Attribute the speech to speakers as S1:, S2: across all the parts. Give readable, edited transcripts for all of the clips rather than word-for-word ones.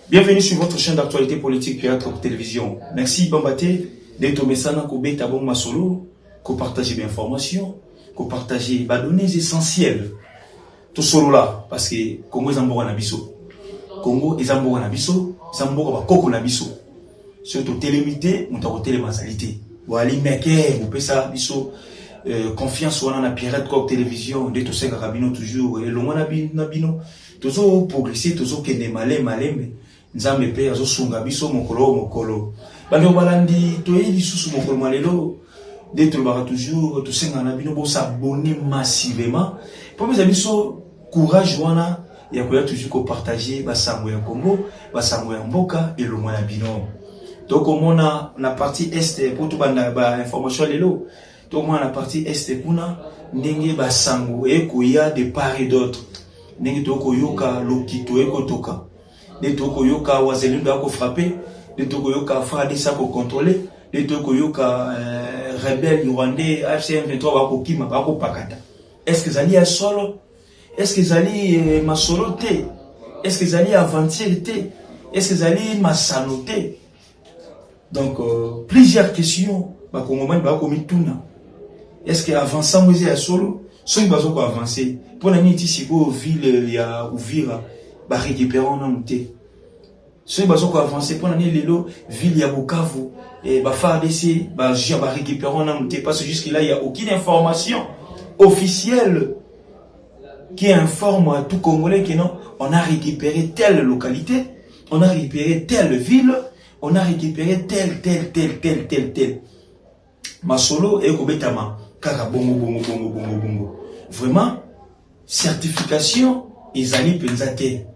S1: Bienvenue sur votre chaîne d'actualité politique Pirate Télévision. Merci Bambaté d'être messana ko beta bon masolo, ko partager des informations, ko partager des données essentielles. Tout solo là parce que Congo est en bon abisso. Congo est en bon abisso, Zambo ba koko na biso. Surtout télémité, on t'a télémasalité. Voilà meke, vous pouvez ça biso confiance wana na Pirate Télévision, de tout ça carabino toujours et loin na bino. Toujours progresser, toujours kende malé mais Nzambe pe azo sunga biso mokolo bando balandi toyeli susu mokolo malelo d'être bara toujours to senga na bino bo s'abonner massivement pour mes amis so courage wana ya koya toujours ko partager basango ya Congo basango ya mboka et le moya bino donc on a la partie est pour tout banda ba information lelo donc moi la partie est kuna ndenge basango e koya de part et d'autre ndenge to koyoka lokito e kotoka les tokoyoka wazelendo ako frapper les tokoyoka fadisa ko contrôler les tokoyoka rebelle rwandais AFC M23 bako kima bako pakata est-ce que zali a solo est-ce que zali masoloté est-ce que zali aventure est-ce que zali masanoté donc plusieurs questions bako ngomani bako mituna est-ce que avançant moise ya solo soki bazo ko avancer pour la niti siko ville ya Uvira ba récupérer en monté ceux bazo ko avancer pour l'année lelo ville ya Bukavu et ba FARDC ba jia ba récupérer en monté parce que jusque là il y a aucune information officielle qui informe à tout Congolais que non on a récupéré telle localité, on a récupéré telle ville, on a récupéré telle masolo et kobetama kaka bongo vraiment certification ezali penzate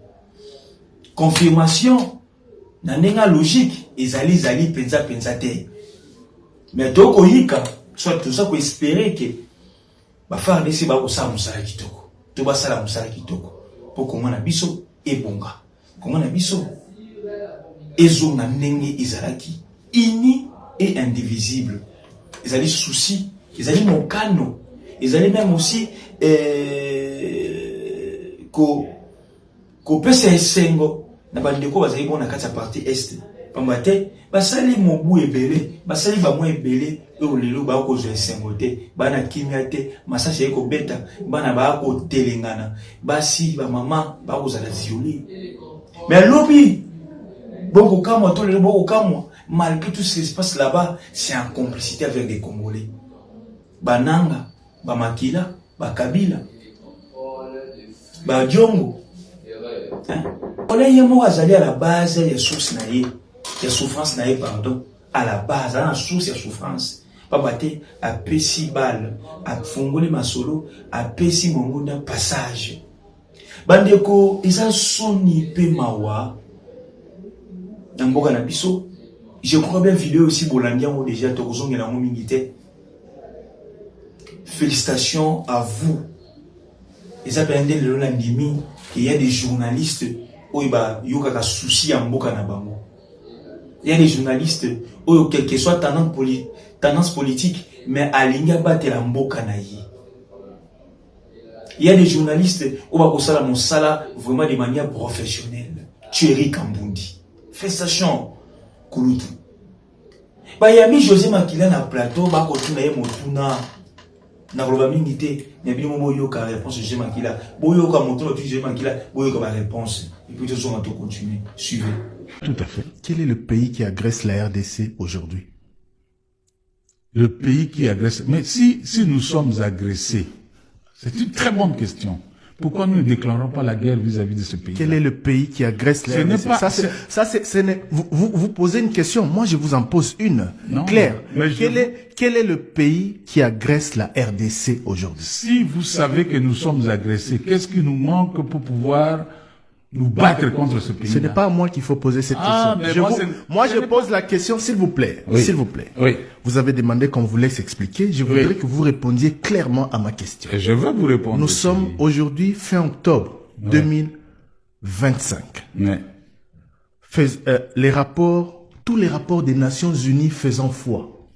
S1: confirmation na nenga logique ezali penzate mais toko yika soit tout ça ko espérer que ba faire desi ba ko sa musala kitoko to ba sala musala kitoko pour ko ngana biso ebonga ko ngana biso ezo na nenge ezalaki ini et indivisible ezali souci ezali mokano ezali même aussi ko pesa esengo na bandeko bazali bona kati ya partie est pambate basali mobu ebele basali ba mo ebele o lelo ba ko zo esengo te bana kimia te masasi eko beta bana ba ko telengana basi ba mama ba ko zala violé mais lobby boko kama to lelo boko kama malgré tout ce qui se passe là-bas c'est en complicité avec les Congolais bananga ba makila ba kabila ba diongo on est yemo azali à la base ya source na ye ya souffrance na ye pardon à la base à la source ya souffrance babate a pesi bal a fongoli masolo a pesi mongunda passage bandeko isa soni pe mawa na mboka na biso je crois bien vidéo aussi bolandia mo déjà to kozongela mo mingité félicitations à vous et ça peut ende le landimi qu'il y a des journalistes où il y a des soucis en mboka na bango. Il y a des journalistes où quelle que soit tendance politique mais alinga battre la mboka na yi. Il y a des journalistes où va kosala mosala vraiment de manière professionnelle. Thierry Kambundi. Félicitations Kulutu. Ba yami José Makila na plateau ba ko tuna ye motuna. Na roba mingité mais bien mo yoka réponse José Makila boyoka moto tu José Makila boyoka ma réponse et puis toujours on va continuer suivez
S2: tout à fait. Quel est le pays qui agresse la RDC aujourd'hui?
S3: Le pays qui agresse, mais si nous sommes agressés, c'est une très bonne question. Pourquoi nous ne déclarons pas la guerre vis-à-vis de ce pays?
S2: Quel est le pays qui agresse la RDC? Vous posez une question, moi je vous en pose une. Non, Claire, quel est le pays qui agresse la RDC aujourd'hui?
S3: Si vous savez que nous sommes agressés, qu'est-ce qui nous manque pour pouvoir nous battre contre ce pays?
S2: Ce n'est pas à moi qu'il faut poser cette question. Moi je pose la question, s'il vous plaît.
S3: Oui.
S2: S'il vous plaît.
S3: Oui.
S2: Vous avez demandé qu'on vous laisse expliquer. Je voudrais que vous répondiez clairement à ma question.
S3: Et je vais vous répondre.
S2: Nous sommes aujourd'hui fin octobre 2025.
S3: Ouais.
S2: Tous les rapports des Nations Unies faisant foi.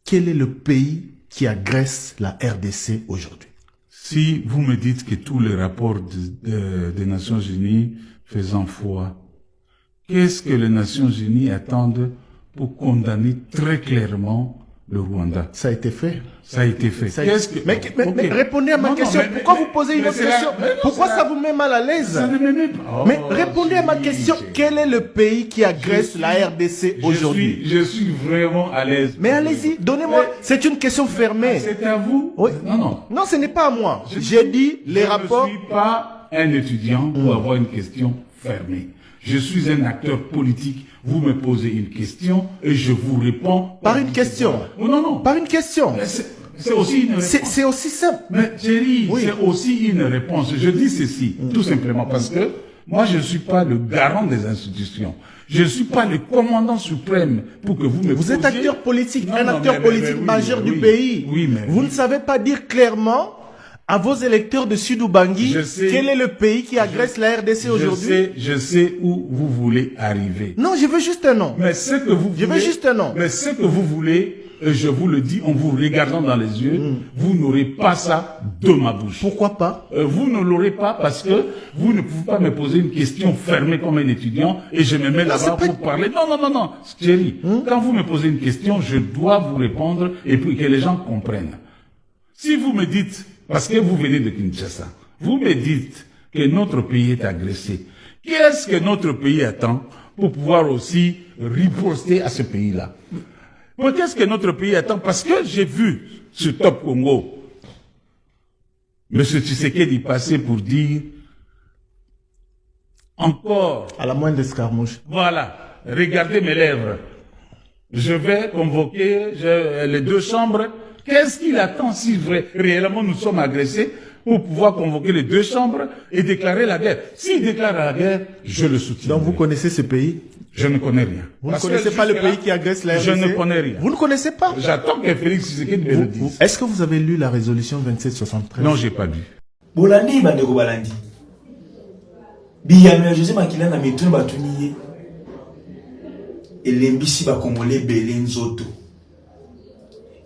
S2: Quel est le pays qui agresse la RDC aujourd'hui?
S3: Si vous me dites que tous les rapports des Nations Unies faisant foi qu'est-ce que les Nations Unies attendent pour condamner très clairement le Rwanda?
S2: Ça a été fait.
S3: Ça a été fait.
S2: Mais répondez à ma question. Pourquoi vous posez une autre question? Pourquoi ça vous met mal à l'aise?
S3: Ça ne me met pas.
S2: Mais répondez à ma question. Quel est le pays qui agresse la RDC aujourd'hui?
S3: Je suis vraiment à l'aise.
S2: Mais allez-y, donnez-moi. C'est une question fermée.
S3: C'est à vous?
S2: Oui.
S3: Non.
S2: Non, ce n'est pas à moi. J'ai dit les rapports.
S3: Je ne suis pas un étudiant pour avoir une question fermée. Je suis un acteur politique. Vous me posez une question et je vous réponds.
S2: Par une question.
S3: Non.
S2: Par une question.
S3: C'est aussi une réponse.
S2: C'est aussi simple.
S3: Mais Thierry, c'est aussi une réponse. Je dis ceci, tout simplement parce que moi, je ne suis pas le garant des institutions. Je ne suis pas le commandant suprême pour que vous me
S2: Vous êtes acteur politique, acteur politique majeur du
S3: oui,
S2: pays.
S3: Oui, mais
S2: vous ne savez pas dire clairement à vos électeurs de Sud-Ubangi quel est le pays qui agresse la RDC aujourd'hui.
S3: Je sais où vous voulez arriver.
S2: Non, je veux juste un nom.
S3: Mais ce que vous voulez,
S2: je veux juste un nom.
S3: Mais ce que vous voulez, je vous le dis en vous regardant dans les yeux, vous n'aurez pas ça de ma bouche.
S2: Pourquoi pas?
S3: Vous ne l'aurez pas parce que vous ne pouvez pas me poser une question fermée comme un étudiant et je me mets là-bas pour parler. Non. Thierry, quand vous me posez une question, je dois vous répondre et puis que les gens comprennent. Si vous me dites, parce que vous venez de Kinshasa, vous me dites que notre pays est agressé, qu'est-ce que notre pays attend pour pouvoir aussi riposter à ce pays-là? Qu'est-ce que notre pays attend? Parce que j'ai vu sur Top Congo, M. Tshisekedi passer pour dire encore.
S2: À la moindre escarmouche.
S3: Voilà. Regardez mes lèvres. Je vais convoquer les deux chambres. Qu'est-ce qu'il attend si réellement nous sommes agressés pour pouvoir convoquer les deux chambres et déclarer la guerre? S'il déclare la guerre, je le soutiens.
S2: Donc vous connaissez ce pays?
S3: Je ne connais rien.
S2: Vous ne connaissez pas le pays qui agresse la RDC?
S3: Je ne connais rien.
S2: Vous ne connaissez pas?
S3: J'attends que Félix Tshisekedi me le dise.
S2: Est-ce que vous avez lu la résolution 2773?
S3: Non, j'ai pas lu.
S1: Bolandi bandeko balandi. Biyamela José Makila na metuni batuniye. Elembisi ba Congolais belé nzoto.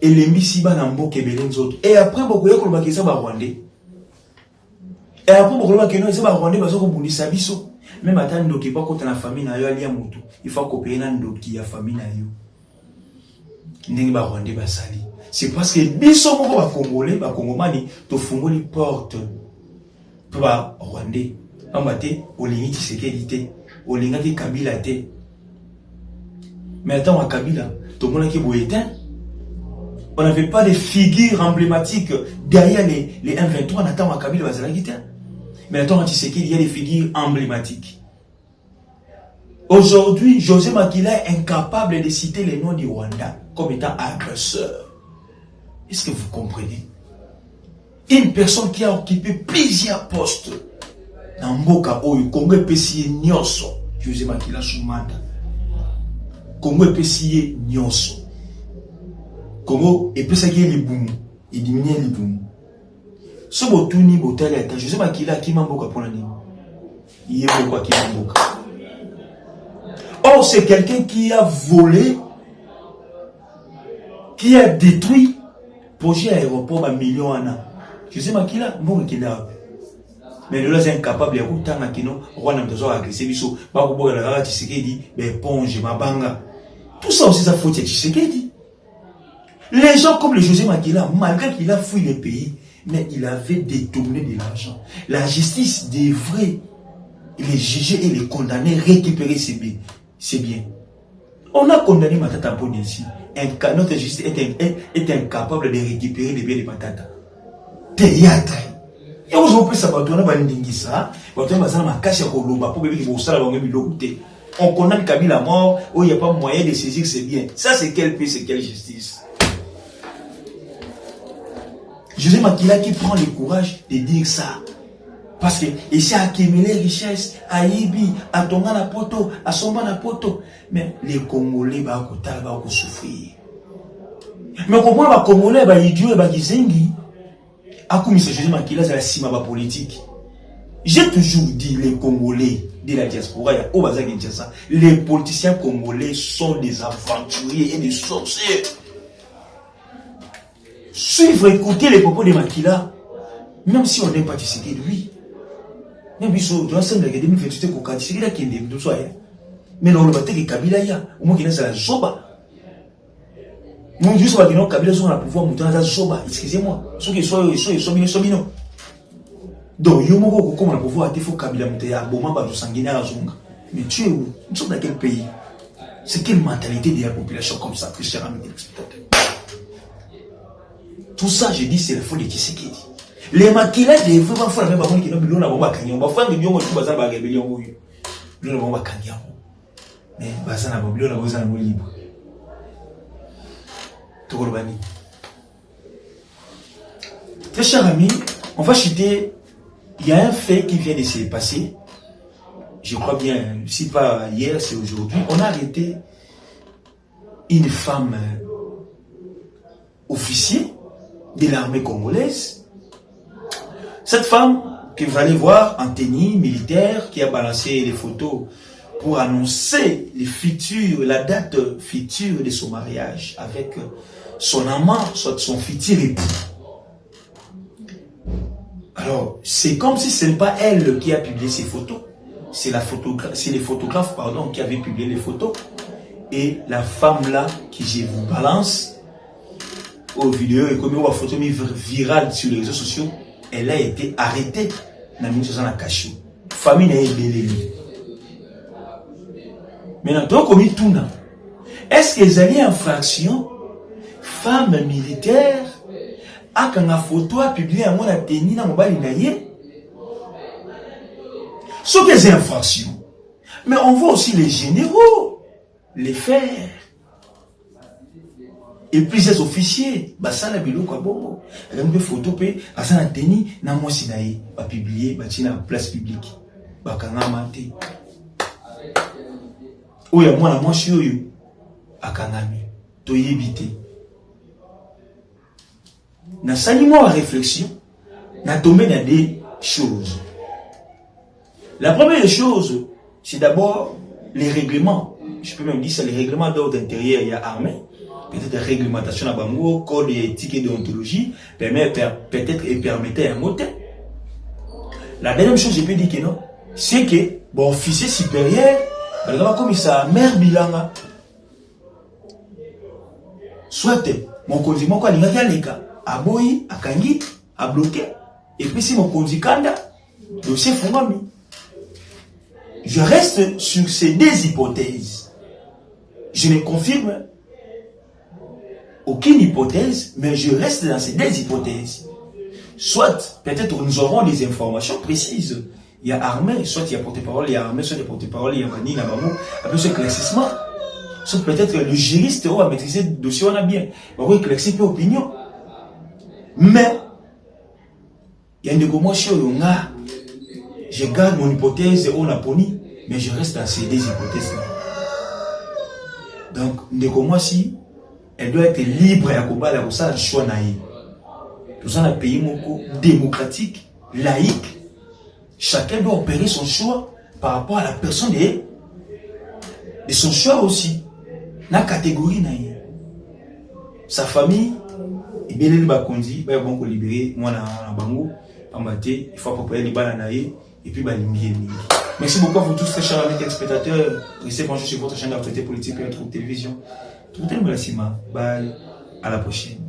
S1: Elembisi ba na mboka belé nzoto. Et après beaucoup ya koloba kesa ba Rwandais. Et après beaucoup koloba keno esa ba Rwandais bazoko bundisa biso. Même ata ndoki pas kota na famille na yo alia mutu. Il faut copier na ndoki ya famille na yo. Ndenge ba Rwandais basali. C'est parce que biso moko ba Congolais ba Congomani to fungoli porte pour ba Rwandais. Ambate olingi Tshisekedi te, olingaki Kabila te. Mais attends à Kabila, tout le monde qui boyetin. On n'avait pas de figures emblématiques derrière les 1-23, on attend à Kabila bazalaki te. Mais attends à Tshisekedi, il y a des figures emblématiques. Aujourd'hui, José Makila est incapable de citer les noms du Rwanda comme étant agresseur. Est-ce que vous comprenez? Une personne qui a occupé plusieurs postes dans Mboka Oyo, Congo epesi nyonso, José Makila Soumanda. Congo epesi nyonso. Congo epesa ki libumu, éliminer libumu. Ce botuni botali ata José Makila ki Mboka pour l'année. Il est pourquoi qui Mboka. Or c'est quelqu'un qui a volé, qui a détruit projet aéroport à millions d'années. José Makila Mboka qui l'a. Mais nous sommes incapables de faire des choses. Nous sommes agressés. Nous sommes Tshisekedi, éponge, mabanga. Tout ça aussi, ça faut dire Tshisekedi. Les gens comme le José Makila, malgré qu'il a fui le pays, mais il avait détourné de l'argent. La justice devrait les juger et les condamner, récupérer ses biens. On a condamné Matata Poni ici. Notre justice est incapable de récupérer les biens de Matata. Théâtre. Et aujourd'hui, ça va tourner dans l'indingisa. On condamne Kabila à mort, où il n'y a pas moyen de saisir ses biens. Ça, c'est quel pays, c'est quelle justice? José Makila qui prend le courage de dire ça. Parce que, ici, à accumuler richesse, à Ibi, à Tongana Poto, à Sombana Poto. Mais les Congolais, vont souffrir. Mais comment les Congolais, les idiots, les Gizengi, à comme José Makila, c'est la cima politique. J'ai toujours dit, les Congolais de la diaspora, les politiciens congolais sont des aventuriers et des sorciers. Suivre, écouter les propos de Makila, même si on n'est pas Tshisekedi, oui. Même si on doit s'en aller 2028, Tshisekedi a qui est de tout ça. Mais non, le bâtiment est Kabila, au moins qu'il y a la Zoba. Nous, juste parce que Kabila sont à pouvoir monter dans la Zoba. Excusez-moi. Ceux qui sont minons. Donc, il y a comment on a pouvoir il faut Kabila monter à Boma, à Sanguina, à Zonga. Mais tu es où? Nous sommes dans quel pays? C'est quelle mentalité de la population comme ça, que cher ami téléspectateur? Tout ça, je dis, c'est la faute de Tshisekedi. Les maquillages des vrais enfants, la même qui n'ont pas de bagage, on va faire des bions qui sont en rébellion. Nous n'avons pas de bagage. Mais, bazana bobilo na bazana mo libre. Tokolobani. Très chers amis, on va citer, il y a un fait qui vient de se passer. Je crois bien, si pas hier, c'est aujourd'hui. On a arrêté une femme officier de l'armée congolaise. Cette femme que vous allez voir en tenue militaire, qui a balancé les photos pour annoncer la date future de son mariage avec son amant, soit son futur époux. Alors, c'est comme si ce n'est pas elle qui a publié ces photos, c'est les photographes qui avaient publié les photos. Et la femme là, qui je vous balance aux vidéos et comme une photo virale sur les réseaux sociaux, elle a été arrêtée dans 1980. Famille n'a été. Maintenant, comme tout n'a. Est-ce qu'ils avaient une infraction? Femme militaire, a quand la photo a publié à mon atténie dans mon balinaïe. Ce que c'est infraction. Mais on voit aussi les généraux, les faire. Et plusieurs officiers, ça la bilo quoi bon. Une photo pe, ça na teni na moi sinaï, va publier, va tirer en place publique. Ba kanga mate. Oya moi na moi shi oyo akangami. To yebite. Na sali moi réflexion, na tombé dans des choses. La première chose, c'est d'abord les règlements. Je peux même dire c'est les règlements d'ordre intérieur, il y a armée. Peut-être réglementation à Bango, code éthique et déontologie, peut-être et permettait un mot. La deuxième chose, je peux dire que non, c'est que, bon, officier supérieur, comme ça, mère bilanga, soit, mon conduit, mon quoi, il y a les cas, à boyi, à kangi, à bloquer, et puis si mon conduit kanda, dossier fondami. Je reste sur ces deux hypothèses. Je ne confirme aucune hypothèse, mais je reste dans ces deux hypothèses. Soit, peut-être nous aurons des informations précises. Il y a armée, soit il y a porte-parole, il y a armée, soit il y a porte-parole, il y a vanille, il y a maman, après ce éclaircissement. Soit peut-être le juriste va maîtriser le dossier, on a bien. On va éclaircir peu opinion. Mais, il y a une de moi, je garde mon hypothèse, on a poni, mais je reste dans ces deux hypothèses-là. Donc, moi, si, elle doit être libre à combattre pour ça, le choix naïf. Nous sommes un pays démocratique, laïque. Chacun doit opérer son choix par rapport à la personne et son choix aussi. La catégorie naïf. Sa famille, il bien le bakondi, il va bon libérer, moi na bango, il faut approprier les balles naïf et puis merci beaucoup à vous tous, très chers amis téléspectateurs. Restez branchés sur votre chaîne d'actualité politique et notre télévision. Tout le monde, bye, à la prochaine.